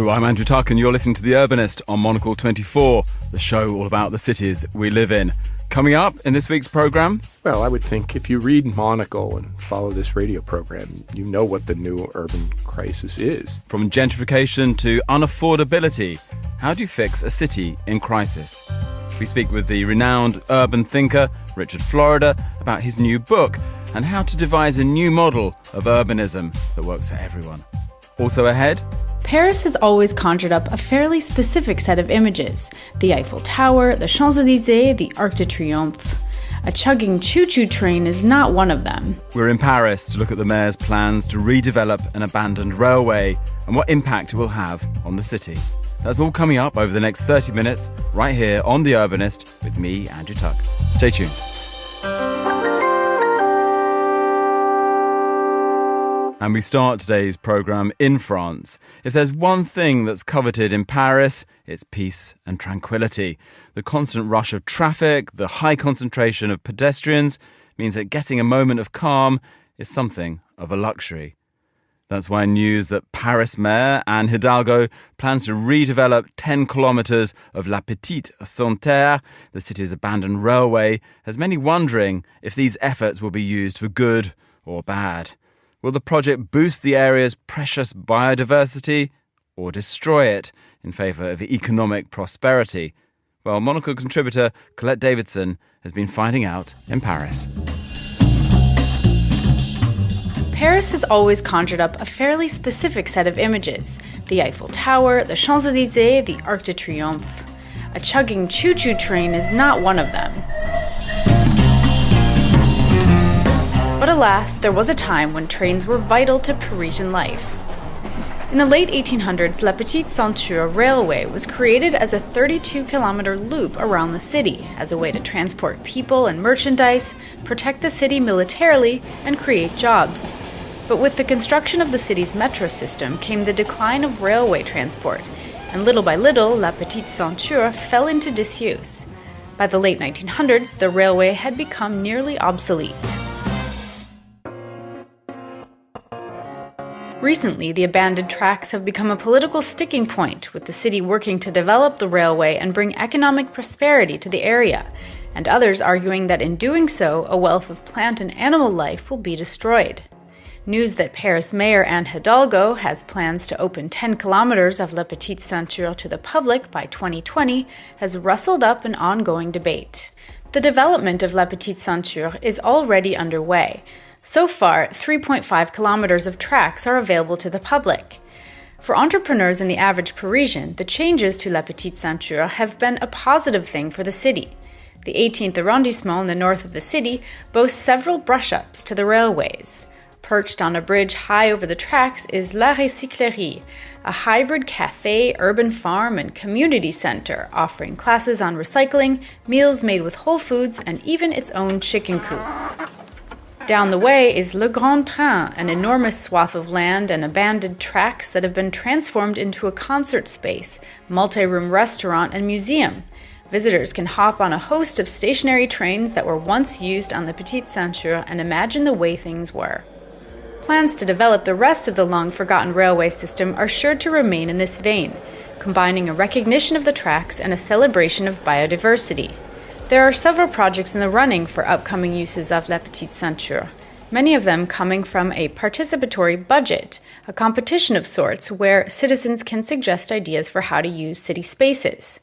Hello, I'm Andrew Tuck and you're listening to The Urbanist on Monocle 24, the show all about the cities we live in. Coming up in this week's programme... Well, I would think if you read Monocle and follow this radio program, you know what the new urban crisis is. From gentrification to unaffordability, how do you fix a city in crisis? We speak with the renowned urban thinker Richard Florida about his new book and how to devise a new model of urbanism that works for everyone. Also ahead... Paris has always conjured up a fairly specific set of images. The Eiffel Tower, the Champs-Élysées, the Arc de Triomphe. A chugging choo-choo train is not one of them. We're in Paris to look at the mayor's plans to redevelop an abandoned railway and what impact it will have on the city. That's all coming up over the next 30 minutes, right here on The Urbanist with me, Andrew Tuck. Stay tuned. And we start today's programme in France. If there's one thing that's coveted in Paris, it's peace and tranquility. The constant rush of traffic, the high concentration of pedestrians, means that getting a moment of calm is something of a luxury. That's why news that Paris Mayor Anne Hidalgo plans to redevelop 10 kilometres of La Petite Santerre, the city's abandoned railway, has many wondering if these efforts will be used for good or bad. Will the project boost the area's precious biodiversity or destroy it in favour of economic prosperity? Well, Monocle contributor Colette Davidson has been finding out in Paris. Paris has always conjured up a fairly specific set of images. The Eiffel Tower, the Champs-Élysées, the Arc de Triomphe. A chugging choo-choo train is not one of them. But alas, there was a time when trains were vital to Parisian life. In the late 1800s, La Petite Ceinture Railway was created as a 32-kilometer loop around the city as a way to transport people and merchandise, protect the city militarily, and create jobs. But with the construction of the city's metro system came the decline of railway transport, and little by little, La Petite Ceinture fell into disuse. By the late 1900s, the railway had become nearly obsolete. Recently, the abandoned tracks have become a political sticking point, with the city working to develop the railway and bring economic prosperity to the area, and others arguing that in doing so, a wealth of plant and animal life will be destroyed. News that Paris Mayor Anne Hidalgo has plans to open 10 kilometers of La Petite Ceinture to the public by 2020 has rustled up an ongoing debate. The development of La Petite Ceinture is already underway. So far, 3.5 kilometers of tracks are available to the public. For entrepreneurs and the average Parisian, the changes to La Petite Ceinture have been a positive thing for the city. The 18th arrondissement in the north of the city boasts several brush-ups to the railways. Perched on a bridge high over the tracks is La Recyclerie, a hybrid cafe, urban farm, and community center offering classes on recycling, meals made with whole foods, and even its own chicken coop. Down the way is Le Grand Train, an enormous swath of land and abandoned tracks that have been transformed into a concert space, multi-room restaurant, and museum. Visitors can hop on a host of stationary trains that were once used on the Petite Ceinture and imagine the way things were. Plans to develop the rest of the long-forgotten railway system are sure to remain in this vein, combining a recognition of the tracks and a celebration of biodiversity. There are several projects in the running for upcoming uses of La Petite Ceinture, many of them coming from a participatory budget, a competition of sorts where citizens can suggest ideas for how to use city spaces.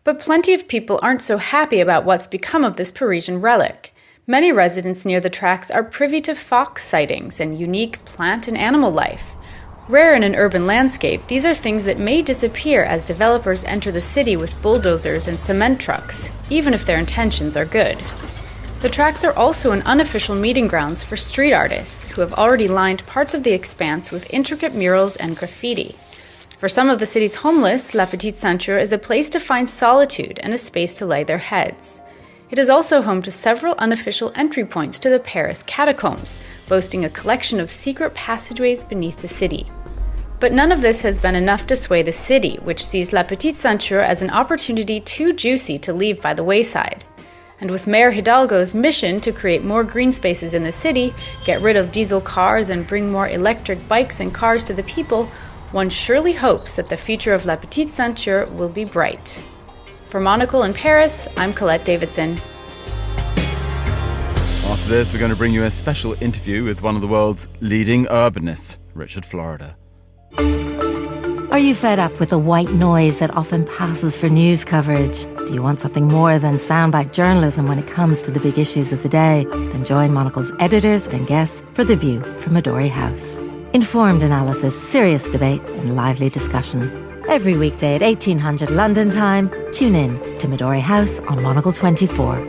But plenty of people aren't so happy about what's become of this Parisian relic. Many residents near the tracks are privy to fox sightings and unique plant and animal life. Rare in an urban landscape, these are things that may disappear as developers enter the city with bulldozers and cement trucks, even if their intentions are good. The tracks are also an unofficial meeting grounds for street artists, who have already lined parts of the expanse with intricate murals and graffiti. For some of the city's homeless, La Petite Ceinture is a place to find solitude and a space to lay their heads. It is also home to several unofficial entry points to the Paris catacombs, boasting a collection of secret passageways beneath the city. But none of this has been enough to sway the city, which sees La Petite Ceinture as an opportunity too juicy to leave by the wayside. And with Mayor Hidalgo's mission to create more green spaces in the city, get rid of diesel cars and bring more electric bikes and cars to the people, one surely hopes that the future of La Petite Ceinture will be bright. For Monocle in Paris, I'm Colette Davidson. After this, we're going to bring you a special interview with one of the world's leading urbanists, Richard Florida. Are you fed up with the white noise that often passes for news coverage? Do you want something more than soundbite journalism when it comes to the big issues of the day? Then join Monocle's editors and guests for The View from Midori House. Informed analysis, serious debate and lively discussion. Every weekday at 1800 London time, tune in to Midori House on Monocle 24.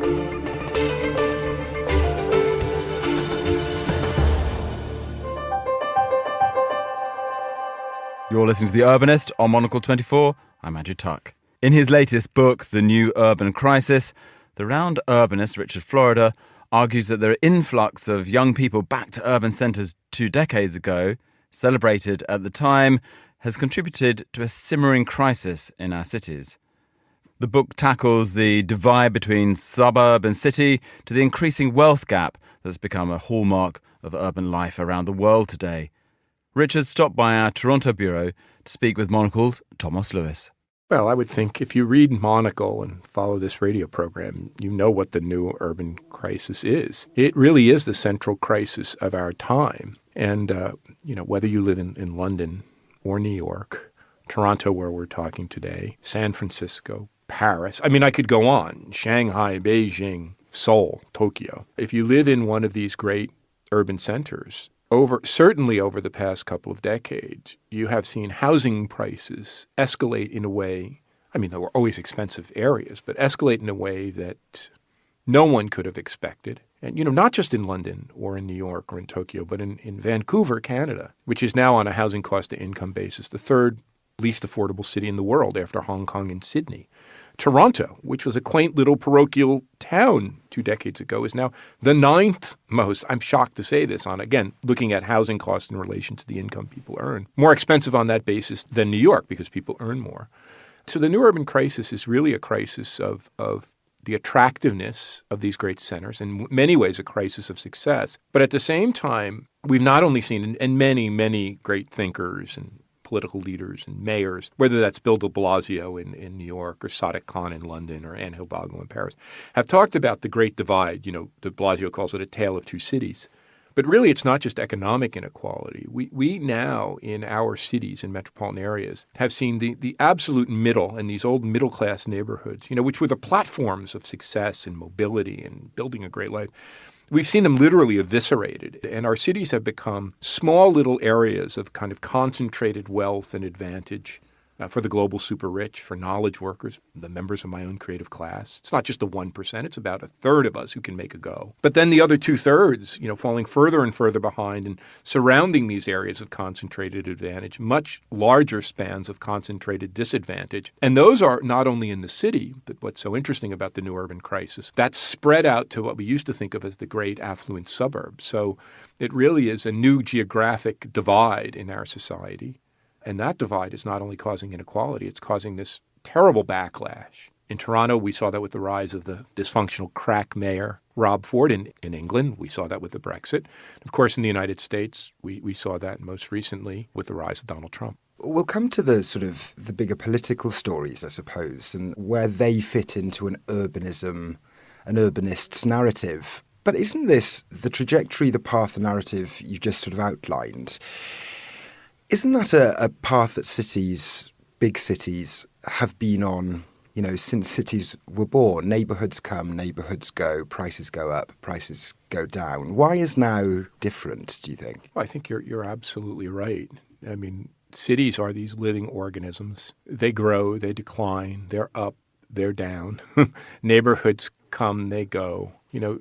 You're listening to The Urbanist on Monocle 24. I'm Andrew Tuck. In his latest book, The New Urban Crisis, the renowned urbanist Richard Florida argues that the influx of young people back to urban centres 2 decades ago, celebrated at the time, has contributed to a simmering crisis in our cities. The book tackles the divide between suburb and city to the increasing wealth gap that's become a hallmark of urban life around the world today. Richard stopped by our Toronto bureau to speak with Monocle's Thomas Lewis. Well, I would think if you read Monocle and follow this radio program, you know what the new urban crisis is. It really is the central crisis of our time. And, whether you live in London or New York, Toronto, where we're talking today, San Francisco, Paris. I mean, I could go on. Shanghai, Beijing, Seoul, Tokyo. If you live in one of these great urban centers, certainly over the past couple of decades, you have seen housing prices escalate in a way, I mean, there were always expensive areas, but escalate in a way that no one could have expected. And, not just in London or in New York or in Tokyo, but in Vancouver, Canada, which is now on a housing cost to income basis, the third least affordable city in the world after Hong Kong and Sydney. Toronto, which was a quaint little parochial town 2 decades ago, is now the 9th most, I'm shocked to say this, on, again, looking at housing costs in relation to the income people earn. More expensive on that basis than New York because people earn more. So the new urban crisis is really a crisis of the attractiveness of these great centers, in many ways a crisis of success. But at the same time, we've not only seen, and many, many great thinkers and political leaders and mayors, whether that's Bill de Blasio in New York or Sadiq Khan in London or Anne Hidalgo in Paris, have talked about the Great Divide. De Blasio calls it a tale of two cities. But really, it's not just economic inequality. We now, in our cities and metropolitan areas, have seen the absolute middle and these old middle-class neighborhoods, which were the platforms of success and mobility and building a great life. We've seen them literally eviscerated, and our cities have become small little areas of kind of concentrated wealth and advantage for the global super rich, for knowledge workers, the members of my own creative class. It's not just the 1%, it's about a third of us who can make a go. But then the other 2/3, falling further and further behind and surrounding these areas of concentrated advantage, much larger spans of concentrated disadvantage. And those are not only in the city, but what's so interesting about the new urban crisis, that's spread out to what we used to think of as the great affluent suburbs. So it really is a new geographic divide in our society. And that divide is not only causing inequality, it's causing this terrible backlash. In Toronto, we saw that with the rise of the dysfunctional crack mayor, Rob Ford. In England, we saw that with the Brexit. Of course, in the United States, we saw that most recently with the rise of Donald Trump. We'll come to the sort of the bigger political stories, I suppose, and where they fit into an urbanist's narrative. But isn't this the trajectory, the path, the narrative you just sort of outlined? Isn't that a path that cities, big cities, have been on, since cities were born? Neighbourhoods come, neighbourhoods go, prices go up, prices go down. Why is now different, do you think? Well, I think you're absolutely right. I mean, cities are these living organisms. They grow, they decline, they're up, they're down. Neighbourhoods come, they go.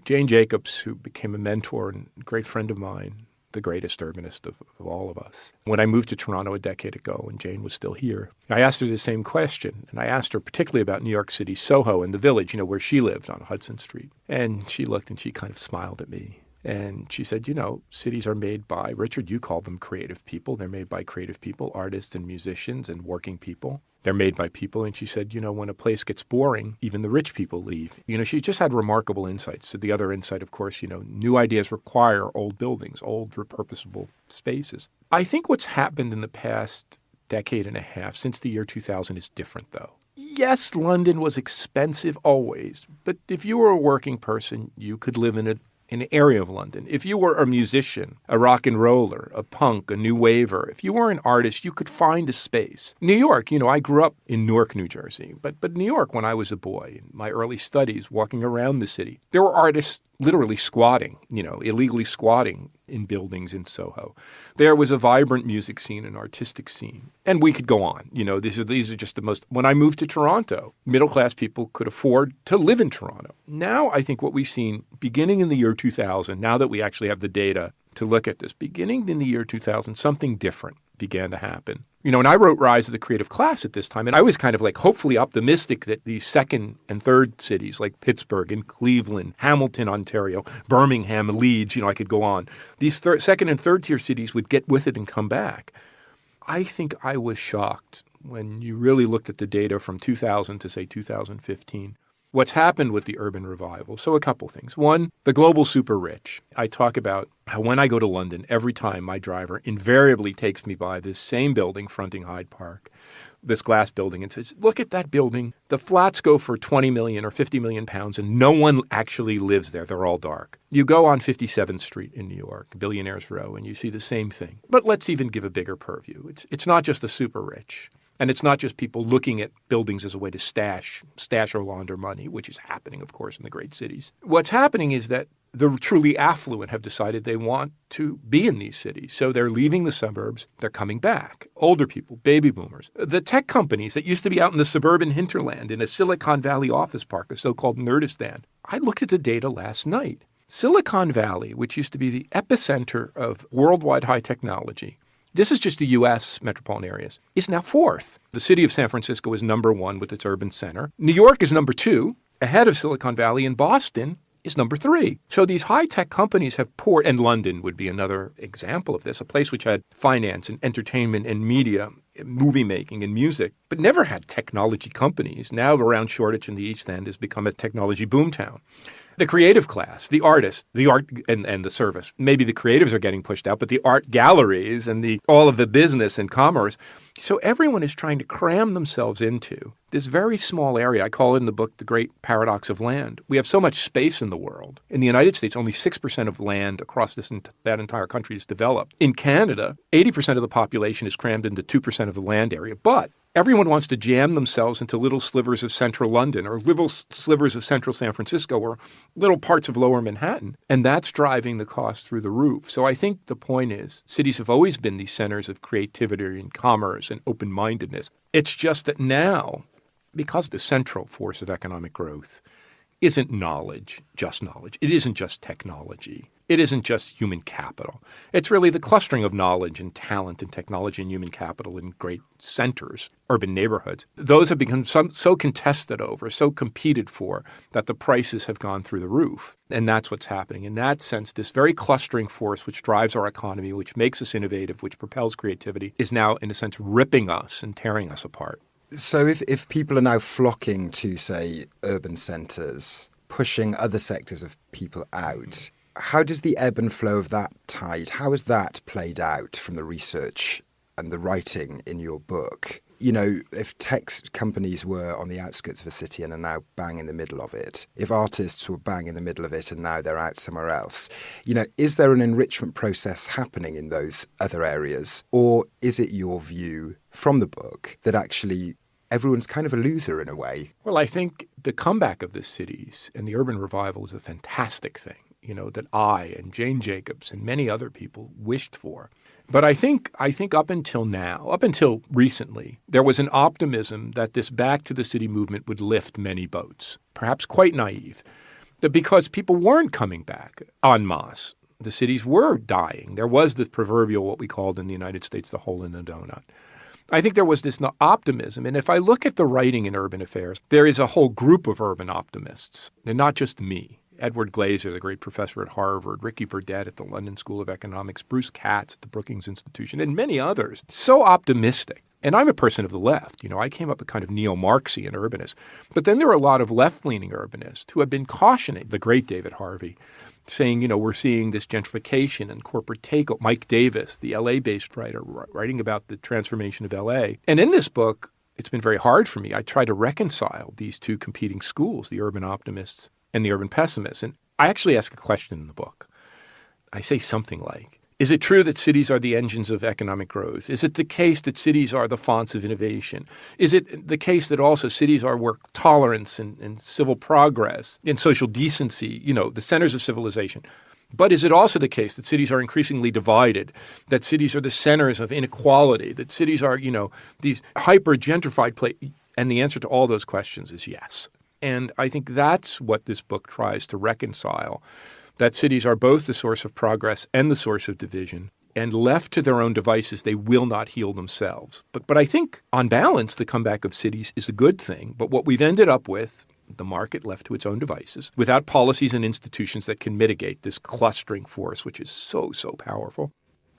Jane Jacobs, who became a mentor and a great friend of mine, the greatest urbanist of all of us. When I moved to Toronto a decade ago and Jane was still here, I asked her the same question. And I asked her particularly about New York City, Soho, and the Village, where she lived on Hudson Street. And she looked and she kind of smiled at me. And she said, cities are made by, Richard, you call them creative people. They're made by creative people, artists and musicians and working people. They're made by people. And she said, when a place gets boring, even the rich people leave. She just had remarkable insights. So the other insight, of course, new ideas require old buildings, old repurposable spaces. I think what's happened in the past decade and a half, since the year 2000, is different, though. Yes, London was expensive always, but if you were a working person, you could live in an area of London. If you were a musician, a rock and roller, a punk, a new waver, if you were an artist, you could find a space. New York, I grew up in Newark, New Jersey, but New York, when I was a boy, in my early studies, walking around the city, there were artists literally squatting, illegally squatting in buildings in Soho. There was a vibrant music scene, an artistic scene. And we could go on. These are just the most. When I moved to Toronto, middle-class people could afford to live in Toronto. Now I think what we've seen beginning in the year 2000, now that we actually have the data to look at this, beginning in the year 2000, something different began to happen. And I wrote Rise of the Creative Class at this time, and I was kind of hopefully optimistic that these second and third cities like Pittsburgh and Cleveland, Hamilton, Ontario, Birmingham, Leeds, I could go on. These second and third tier cities would get with it and come back. I think I was shocked when you really looked at the data from 2000 to, say, 2015. What's happened with the urban revival? So a couple things. One, the global super rich. I talk about how when I go to London, every time my driver invariably takes me by this same building fronting Hyde Park, this glass building, and says, look at that building. The flats go for 20 million or 50 million pounds, and no one actually lives there. They're all dark. You go on 57th Street in New York, Billionaires Row, and you see the same thing. But let's even give a bigger purview. It's not just the super rich. And it's not just people looking at buildings as a way to stash or launder money, which is happening, of course, in the great cities. What's happening is that the truly affluent have decided they want to be in these cities. So they're leaving the suburbs. They're coming back. Older people, baby boomers. The tech companies that used to be out in the suburban hinterland in a Silicon Valley office park, a so-called Nerdistan. I looked at the data last night. Silicon Valley, which used to be the epicenter of worldwide high technology, this is just the U.S. metropolitan areas, is now fourth. The city of San Francisco is number one with its urban center. New York is number two, ahead of Silicon Valley, and Boston is number three. So these high-tech companies have poured, and London would be another example of this, a place which had finance and entertainment and media, movie making and music, but never had technology companies. Now around Shoreditch and the East End has become a technology boomtown. The creative class, the artists, the art and the service. Maybe the creatives are getting pushed out, but the art galleries and all of the business and commerce. So everyone is trying to cram themselves into this very small area. I call it in the book the great paradox of land. We have so much space in the world. In the United States, only 6% of land across that entire country is developed. In Canada, 80% of the population is crammed into 2% of the land area. But everyone wants to jam themselves into little slivers of central London or little slivers of central San Francisco or little parts of lower Manhattan. And that's driving the cost through the roof. So I think the point is cities have always been these centers of creativity and commerce and open-mindedness. It's just that now, because the central force of economic growth isn't knowledge, just knowledge. It isn't just technology. It isn't just human capital. It's really the clustering of knowledge and talent and technology and human capital in great centers, urban neighborhoods. Those have become so contested over, so competed for, that the prices have gone through the roof. And that's what's happening. In that sense, this very clustering force which drives our economy, which makes us innovative, which propels creativity, is now, in a sense, ripping us and tearing us apart. So if people are now flocking to, say, urban centres, pushing other sectors of people out, how does the ebb and flow of that tide, how has that played out from the research and the writing in your book? If tech companies were on the outskirts of a city and are now bang in the middle of it, if artists were bang in the middle of it and now they're out somewhere else, is there an enrichment process happening in those other areas? Or is it your view from the book that actually everyone's kind of a loser in a way? Well, I think the comeback of the cities and the urban revival is a fantastic thing, that I and Jane Jacobs and many other people wished for. But I think up until recently, there was an optimism that this back to the city movement would lift many boats, perhaps quite naive, that because people weren't coming back en masse. The cities were dying. There was the proverbial, what we called in the United States, the hole in the donut. I think there was this optimism. And if I look at the writing in urban affairs, there is a whole group of urban optimists, and not just me. Edward Glaser, the great professor at Harvard, Ricky Burdett at the London School of Economics, Bruce Katz at the Brookings Institution, and many others. So optimistic. And I'm a person of the left. I came up a kind of neo-Marxian urbanist. But then there are a lot of left-leaning urbanists who have been cautioning, the great David Harvey, saying, we're seeing this gentrification and corporate takeover. Mike Davis, the LA-based writer, writing about the transformation of LA. And in this book, it's been very hard for me. I try to reconcile these two competing schools, the urban optimists and the urban pessimists. And I actually ask a question in the book. I say something like, is it true that cities are the engines of economic growth? Is it the case that cities are the fonts of innovation? Is it the case that also cities are where tolerance and civil progress and social decency, the centers of civilization? But is it also the case that cities are increasingly divided, that cities are the centers of inequality, that cities are, these hyper-gentrified places? And the answer to all those questions is yes. And I think that's what this book tries to reconcile, that cities are both the source of progress and the source of division, and left to their own devices, they will not heal themselves. But I think, on balance, the comeback of cities is a good thing. But what we've ended up with, the market left to its own devices, without policies and institutions that can mitigate this clustering force, which is so, so powerful.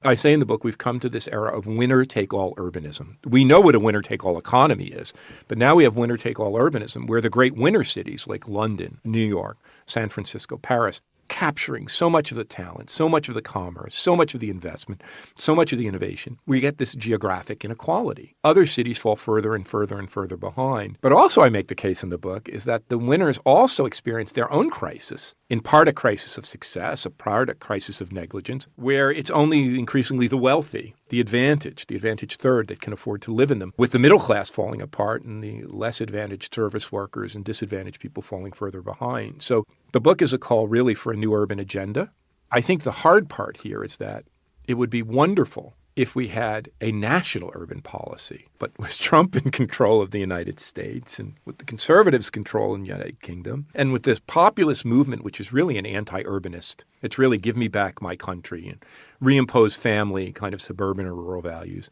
I say in the book, we've come to this era of winner-take-all urbanism. We know what a winner-take-all economy is, but now we have winner-take-all urbanism, where the great winner cities like London, New York, San Francisco, Paris, capturing so much of the talent, so much of the commerce, so much of the investment, so much of the innovation, we get this geographic inequality. Other cities fall further and further and further behind. But also I make the case in the book is that the winners also experience their own crisis, in part a crisis of success, a part a crisis of negligence, where it's only increasingly the wealthy, the advantaged third that can afford to live in them, with the middle class falling apart and the less advantaged service workers and disadvantaged people falling further behind. So the book is a call really for a new urban agenda. I think the hard part here is that it would be wonderful if we had a national urban policy. But with Trump in control of the United States and with the conservatives' control in the United Kingdom and with this populist movement, which is really an anti-urbanist, it's really give me back my country and reimpose family kind of suburban or rural values.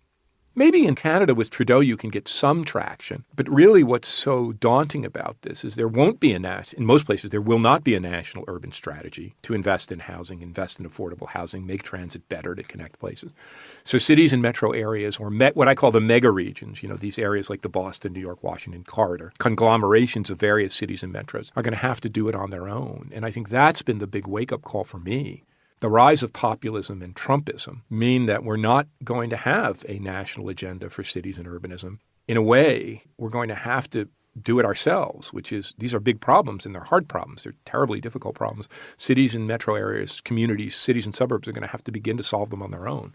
Maybe in Canada with Trudeau you can get some traction, but really what's so daunting about this is there won't be in most places there will not be a national urban strategy to invest in housing, invest in affordable housing, make transit better to connect places. So cities and metro areas, or what I call the mega regions, these areas like the Boston, New York, Washington corridor, conglomerations of various cities and metros are going to have to do it on their own. And I think that's been the big wake-up call for me. The rise of populism and Trumpism mean that we're not going to have a national agenda for cities and urbanism. In a way, we're going to have to do it ourselves, which is these are big problems and they're hard problems. They're terribly difficult problems. Cities and metro areas, communities, cities and suburbs are going to have to begin to solve them on their own.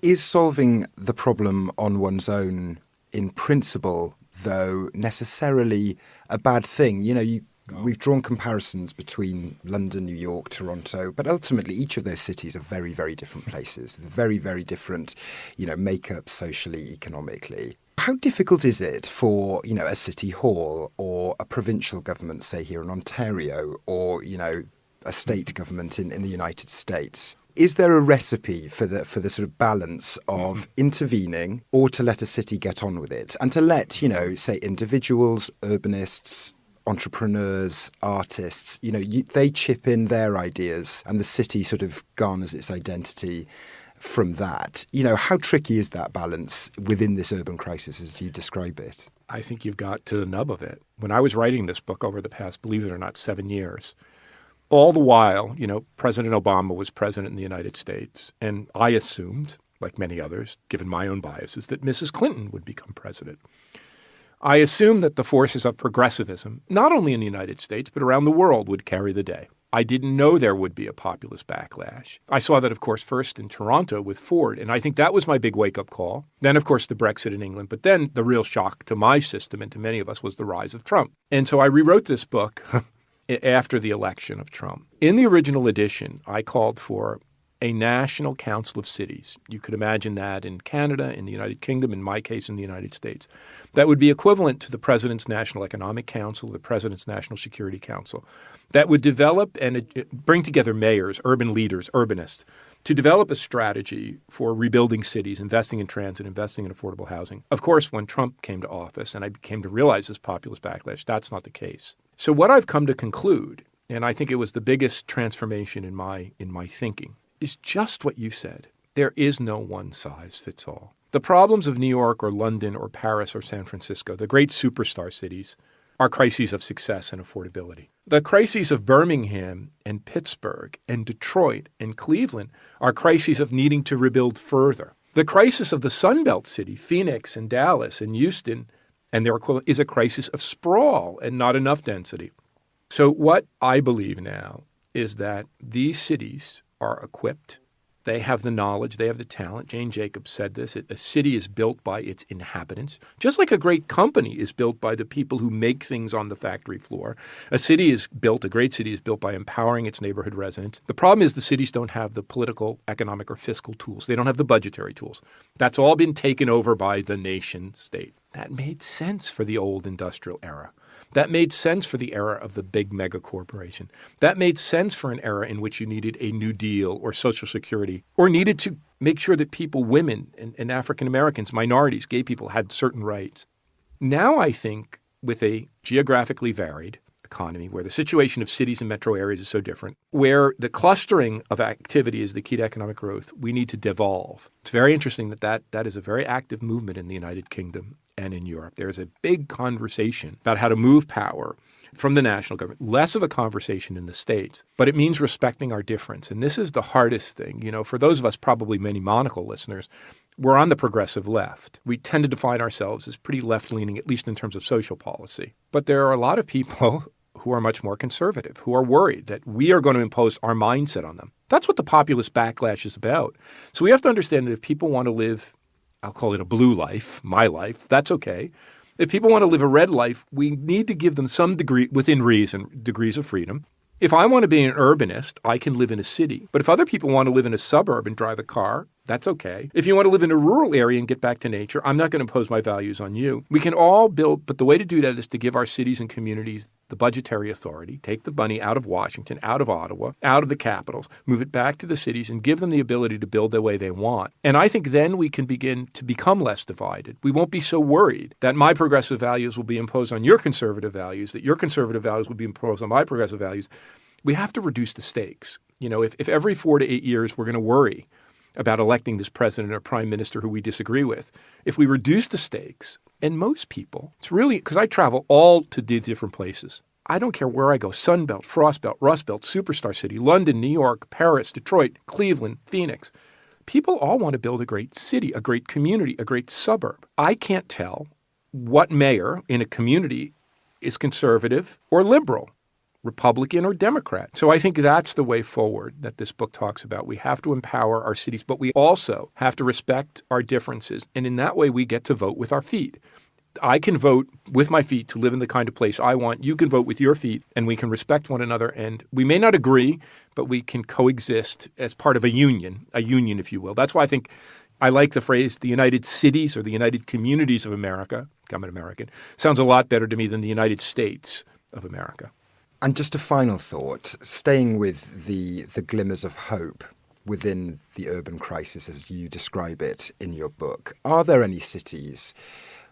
Is solving the problem on one's own in principle, though, necessarily a bad thing? We've drawn comparisons between London, New York, Toronto, but ultimately each of those cities are very, very different places, very, very different, makeup socially, economically. How difficult is it for, a city hall or a provincial government, say here in Ontario, or, a state government in the United States? Is there a recipe for the sort of balance of intervening or to let a city get on with it and to let, say individuals, urbanists, entrepreneurs, artists, they chip in their ideas and the city sort of garners its identity from that. How tricky is that balance within this urban crisis as you describe it? I think you've got to the nub of it. When I was writing this book over the past, believe it or not, 7 years, all the while, President Obama was president in the United States, and I assumed, like many others, given my own biases, that Mrs. Clinton would become president. I assumed that the forces of progressivism, not only in the United States, but around the world, would carry the day. I didn't know there would be a populist backlash. I saw that, of course, first in Toronto with Ford, and I think that was my big wake-up call. Then, of course, the Brexit in England. But then the real shock to my system and to many of us was the rise of Trump. And so I rewrote this book after the election of Trump. In the original edition, I called for a national council of cities. You could imagine that in Canada, in the United Kingdom, in my case, in the United States. That would be equivalent to the President's National Economic Council, the President's National Security Council. That would develop and bring together mayors, urban leaders, urbanists, to develop a strategy for rebuilding cities, investing in transit, investing in affordable housing. Of course, when Trump came to office and I came to realize this populist backlash, that's not the case. So what I've come to conclude, and I think it was the biggest transformation in my thinking, is just what you said. There is no one size fits all. The problems of New York or London or Paris or San Francisco, the great superstar cities, are crises of success and affordability. The crises of Birmingham and Pittsburgh and Detroit and Cleveland are crises of needing to rebuild further. The crisis of the Sunbelt city, Phoenix and Dallas and Houston and their equivalent, is a crisis of sprawl and not enough density. So what I believe now is that these cities are equipped. They have the knowledge. They have the talent. Jane Jacobs said this. A city is built by its inhabitants, just like a great company is built by the people who make things on the factory floor. A great city is built by empowering its neighborhood residents. The problem is the cities don't have the political, economic, or fiscal tools. They don't have the budgetary tools. That's all been taken over by the nation state. That made sense for the old industrial era. That made sense for the era of the big mega corporation. That made sense for an era in which you needed a New Deal or Social Security, or needed to make sure that people, women and African Americans, minorities, gay people had certain rights. Now I think with a geographically varied economy where the situation of cities and metro areas is so different, where the clustering of activity is the key to economic growth, we need to devolve. It's very interesting that is a very active movement in the United Kingdom and in Europe. There's a big conversation about how to move power from the national government, less of a conversation in the states, but it means respecting our difference. And this is the hardest thing. For those of us, probably many Monocle listeners, we're on the progressive left. We tend to define ourselves as pretty left-leaning, at least in terms of social policy. But there are a lot of people who are much more conservative, who are worried that we are going to impose our mindset on them. That's what the populist backlash is about. So we have to understand that if people want to live, I'll call it a blue life, my life, that's okay. If people want to live a red life, we need to give them some degree, within reason, degrees of freedom. If I want to be an urbanist, I can live in a city. But if other people want to live in a suburb and drive a car, that's okay. If you want to live in a rural area and get back to nature, I'm not going to impose my values on you. We can all build, but the way to do that is to give our cities and communities the budgetary authority, take the money out of Washington, out of Ottawa, out of the capitals, move it back to the cities and give them the ability to build the way they want. And I think then we can begin to become less divided. We won't be so worried that my progressive values will be imposed on your conservative values, that your conservative values will be imposed on my progressive values. We have to reduce the stakes. If every 4 to 8 years we're going to worry about electing this president or prime minister who we disagree with, if we reduce the stakes, and most people, it's really, because I travel all to different places. I don't care where I go, Sunbelt, Frostbelt, Rust Belt, Superstar City, London, New York, Paris, Detroit, Cleveland, Phoenix. People all want to build a great city, a great community, a great suburb. I can't tell what mayor in a community is conservative or liberal, Republican or Democrat. So I think that's the way forward that this book talks about. We have to empower our cities, but we also have to respect our differences. And in that way, we get to vote with our feet. I can vote with my feet to live in the kind of place I want. You can vote with your feet, and we can respect one another. And we may not agree, but we can coexist as part of a union, if you will. That's why I think I like the phrase the United Cities or the United Communities of America. I'm an American. Sounds a lot better to me than the United States of America. And just a final thought, staying with the glimmers of hope within the urban crisis as you describe it in your book, are there any cities,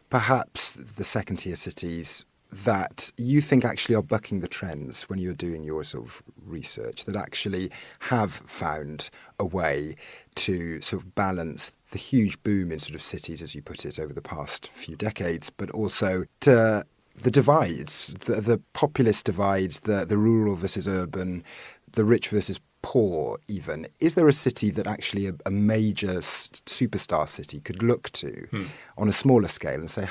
perhaps the second-tier cities, that you think actually are bucking the trends when you're doing your sort of research, that actually have found a way to sort of balance the huge boom in sort of cities, as you put it, over the past few decades, but also to the divides, the populist divides, the rural versus urban, the rich versus poor even. Is there a city that actually a major superstar city could look to on a smaller scale and say,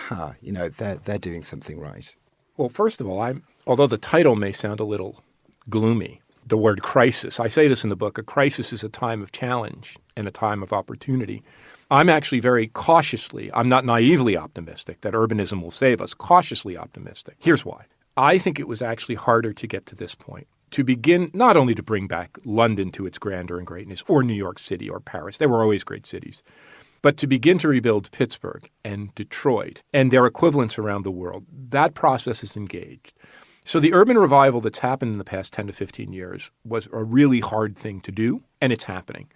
they're doing something right? Well, first of all, although the title may sound a little gloomy, the word crisis, I say this in the book, a crisis is a time of challenge and a time of opportunity. I'm actually very cautiously, I'm not naively optimistic that urbanism will save us, cautiously optimistic. Here's why. I think it was actually harder to get to this point, to begin not only to bring back London to its grandeur and greatness, or New York City or Paris, they were always great cities, but to begin to rebuild Pittsburgh and Detroit and their equivalents around the world. That process is engaged. So the urban revival that's happened in the past 10 to 15 years was a really hard thing to do, and it's happening.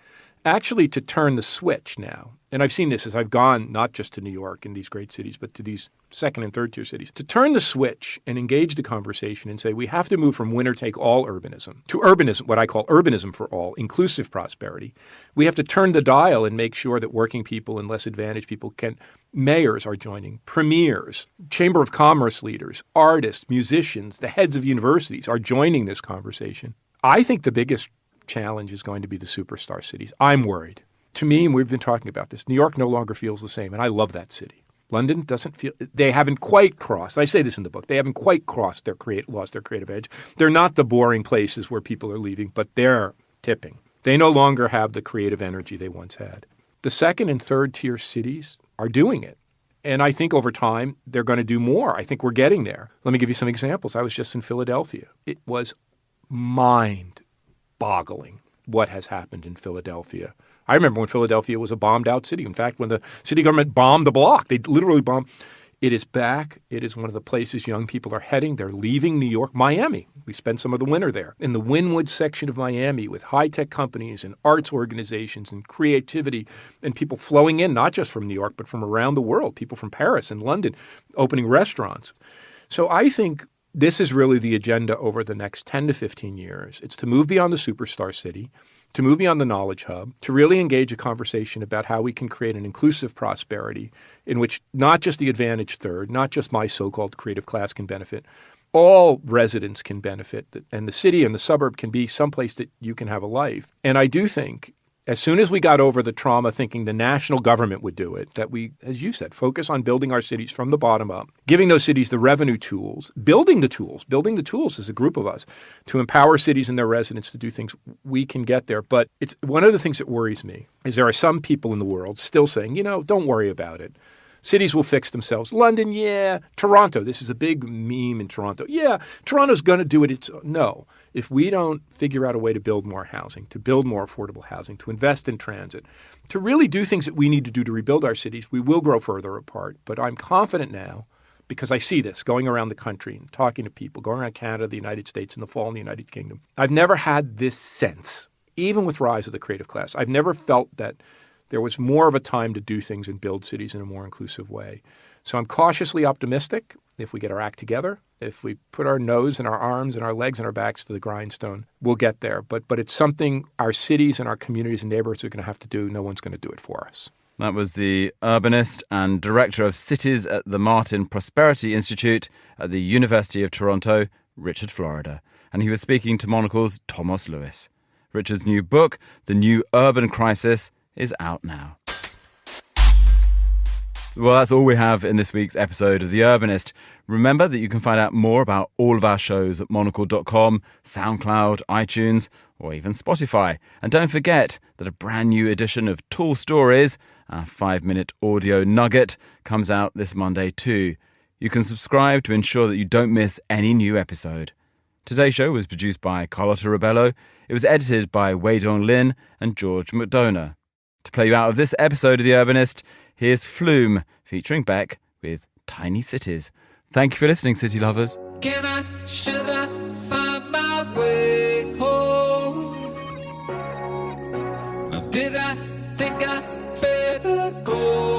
actually to turn the switch now. And I've seen this as I've gone not just to New York and these great cities, but to these second and third tier cities, to turn the switch and engage the conversation and say we have to move from winner-take-all urbanism to urbanism, what I call urbanism for all, inclusive prosperity. We have to turn the dial and make sure that working people and less advantaged people can. Mayors are joining, premiers, Chamber of Commerce leaders, artists, musicians, the heads of universities are joining this conversation. I think the biggest challenge is going to be the superstar cities. I'm worried. To me, and we've been talking about this, New York no longer feels the same, and I love that city. London doesn't feel, they haven't quite crossed, I say this in the book, they haven't quite crossed lost their creative edge. They're not the boring places where people are leaving, but they're tipping. They no longer have the creative energy they once had. The second and third tier cities are doing it. And I think over time, they're going to do more. I think we're getting there. Let me give you some examples. I was just in Philadelphia. It was mind-boggling what has happened in Philadelphia. I remember when Philadelphia was a bombed-out city. In fact, when the city government bombed the block, they literally bombed. It is back. It is one of the places young people are heading. They're leaving New York. Miami. We spent some of the winter there. In the Wynwood section of Miami with high-tech companies and arts organizations and creativity and people flowing in, not just from New York, but from around the world, people from Paris and London opening restaurants. So I think this is really the agenda over the next 10 to 15 years. It's to move beyond the superstar city, to move beyond the knowledge hub, to really engage a conversation about how we can create an inclusive prosperity in which not just the advantaged third, not just my so-called creative class can benefit, all residents can benefit, and the city and the suburb can be someplace that you can have a life. And I do think as soon as we got over the trauma thinking the national government would do it, that we, as you said, focus on building our cities from the bottom up, giving those cities the revenue tools, building the tools as a group of us to empower cities and their residents to do things, we can get there. But it's one of the things that worries me is there are some people in the world still saying, don't worry about it. Cities will fix themselves. London, yeah. Toronto, this is a big meme in Toronto. Yeah, Toronto's going to do it. No. If we don't figure out a way to build more housing, to build more affordable housing, to invest in transit, to really do things that we need to do to rebuild our cities, we will grow further apart. But I'm confident now, because I see this going around the country and talking to people, going around Canada, the United States, and the fall in the United Kingdom. I've never had this sense, even with Rise of the Creative Class, I've never felt that there was more of a time to do things and build cities in a more inclusive way. So I'm cautiously optimistic. If we get our act together, if we put our nose and our arms and our legs and our backs to the grindstone, we'll get there. But it's something our cities and our communities and neighborhoods are going to have to do. No one's going to do it for us. That was the urbanist and director of cities at the Martin Prosperity Institute at the University of Toronto, Richard Florida. And he was speaking to Monocle's Thomas Lewis. Richard's new book, The New Urban Crisis, is out now. Well, that's all we have in this week's episode of The Urbanist. Remember that you can find out more about all of our shows at monocle.com, SoundCloud, iTunes, or even Spotify. And don't forget that a brand new edition of Tall Stories, our 5-minute audio nugget, comes out this Monday too. You can subscribe to ensure that you don't miss any new episode. Today's show was produced by Carlotta Ribello. It was edited by Wei-Dong Lin and George McDonough. To play you out of this episode of The Urbanist, here's Flume featuring Beck with Tiny Cities. Thank you for listening, city lovers. Should I find my way home? Or did I think I better go?